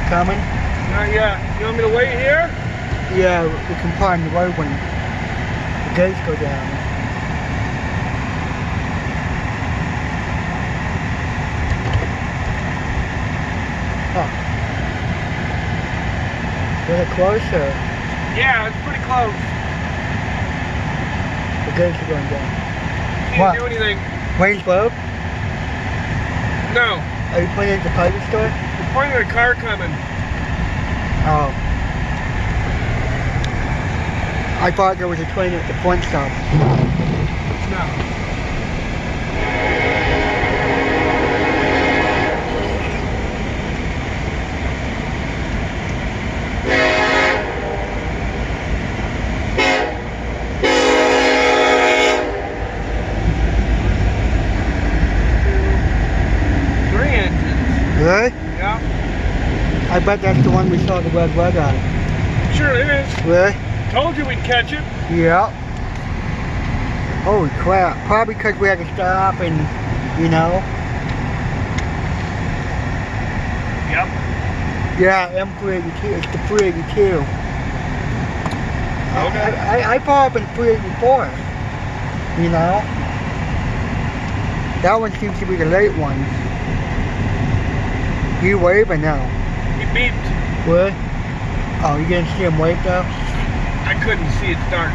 coming? Not yet. You want me to wait here? Yeah, we can find the road when the gates go down. Oh. Is it closer? Yeah, it's pretty close. The gates are going down. Can't do anything. Range low? No. Are you pointing at the paper store? We're pointing at a car coming. Oh. I thought there was a train at the front stop. No. Really? Yeah. I bet that's the one we saw the red rug on. Sure it is. Really? Told you we'd catch it. Yeah. Holy crap. Probably because we had to stop and, you know. Yep. Yeah, M382. It's the 382. Okay. I bought up in 384. You know. That one seems to be the late one. You waving now? He beeped. What? Oh, you didn't see him wave though? I couldn't see, it's dark.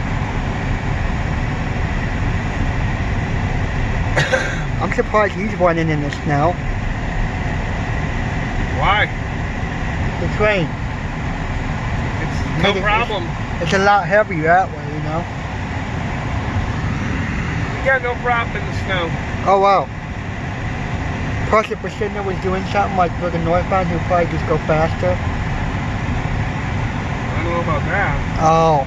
I'm surprised he's running in the snow. Why? The train. It's no problem. It's a lot heavier that way, you know? You got no problem in the snow. Oh wow. Plus if Priscilla was doing something like looking northbound, he'd probably just go faster. I don't know about that. Oh.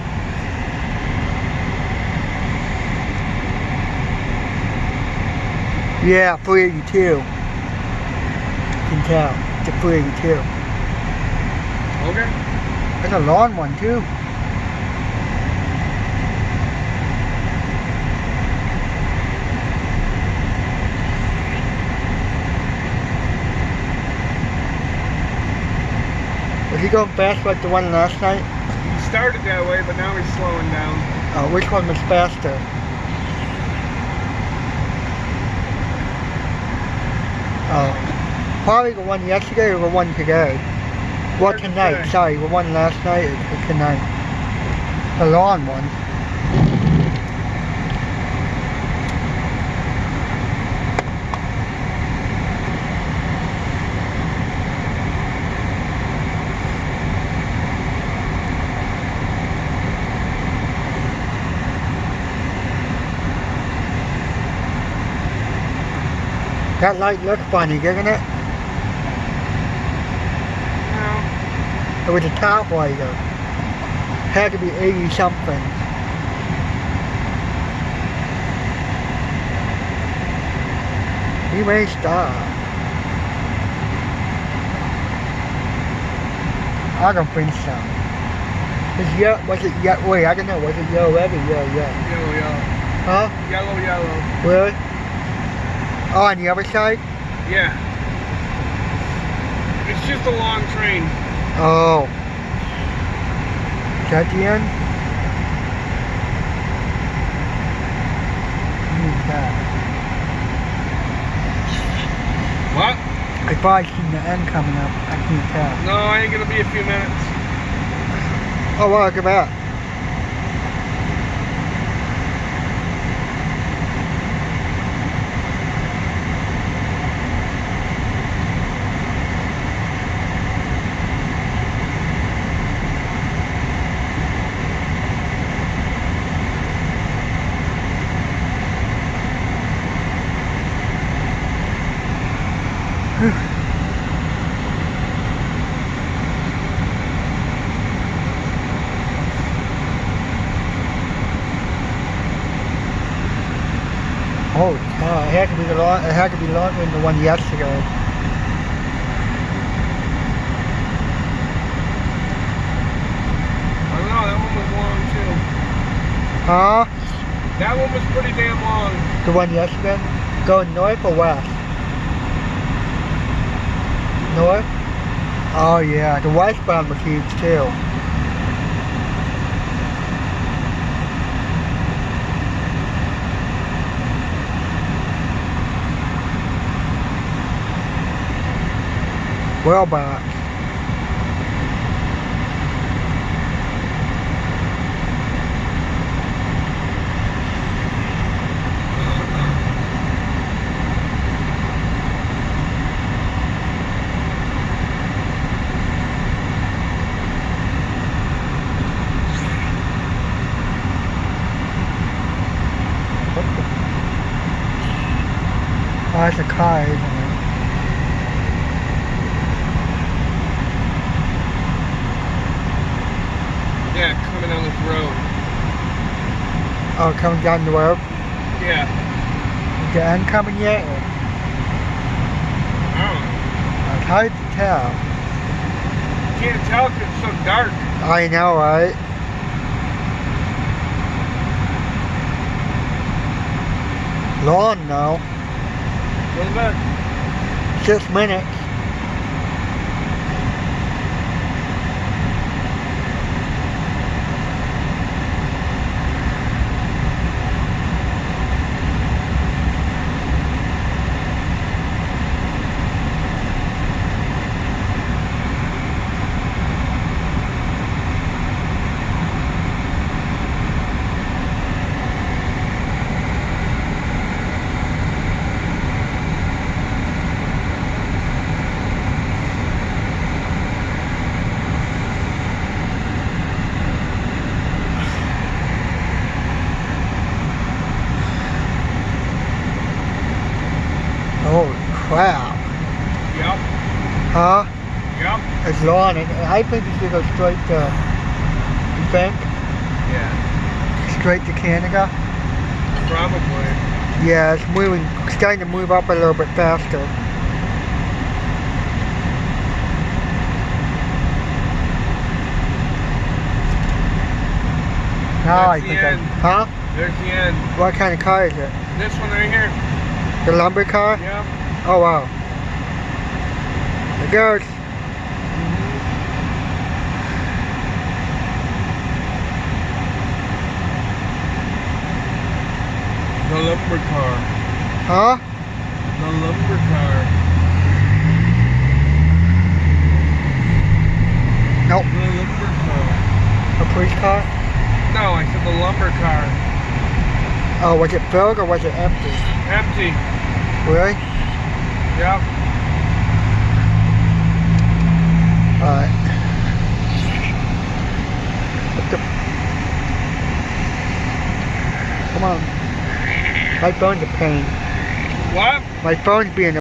Yeah, 382. You can tell. It's a 382. Okay. It's a long one too. Was he going fast like the one last night? He started that way, but now he's slowing down. Oh, which one was faster? Oh, probably the one yesterday or the one today. Well, tonight, sorry, the one last night or tonight. The long one. That light looked funny, didn't it? No. It was a top lighter. Had to be 80 something. He may stop. I don't think so. Was it yellow? Wait, I don't know. Was it yellow red or yellow? Yellow, yellow. Huh? Yellow, yellow. Really? Oh, on the other side? Yeah. It's just a long train. Oh. Is that the end? What? I thought I seen the end coming up. I can't tell. No, it ain't gonna be a few minutes. Oh, wow, look at that. Oh, it had to be longer than the one yesterday. I don't know, that one was long too. Huh? That one was pretty damn long. The one yesterday? Going north or west? North? Oh yeah, the westbound was huge too. Well back. Oh, that's a car, isn't it? Yeah, coming down this road. Oh, coming down the road? Yeah. Is the end coming yet? Or? I don't know. It's hard to tell. Can't tell because it's so dark. I know, right? Long though. A little bit. 6 minutes. Holy crap. Yep. Huh? Yep. It's long. I think it's gonna go straight to, you think? Yeah. Straight to Canada? Probably. Yeah, it's moving, starting to move up a little bit faster. Now I That's the think end. huh? There's the end. What kind of car is it? This one right here. The lumber car? Yep. Oh wow. It goes. The lumber car. Huh? The lumber car. Nope. The lumber car. A police car? No, I said the lumber car. Oh, was it filled or was it empty? Empty. Really? Yep. Alright. What the? Come on. My phone's a pain. What? My phone's being a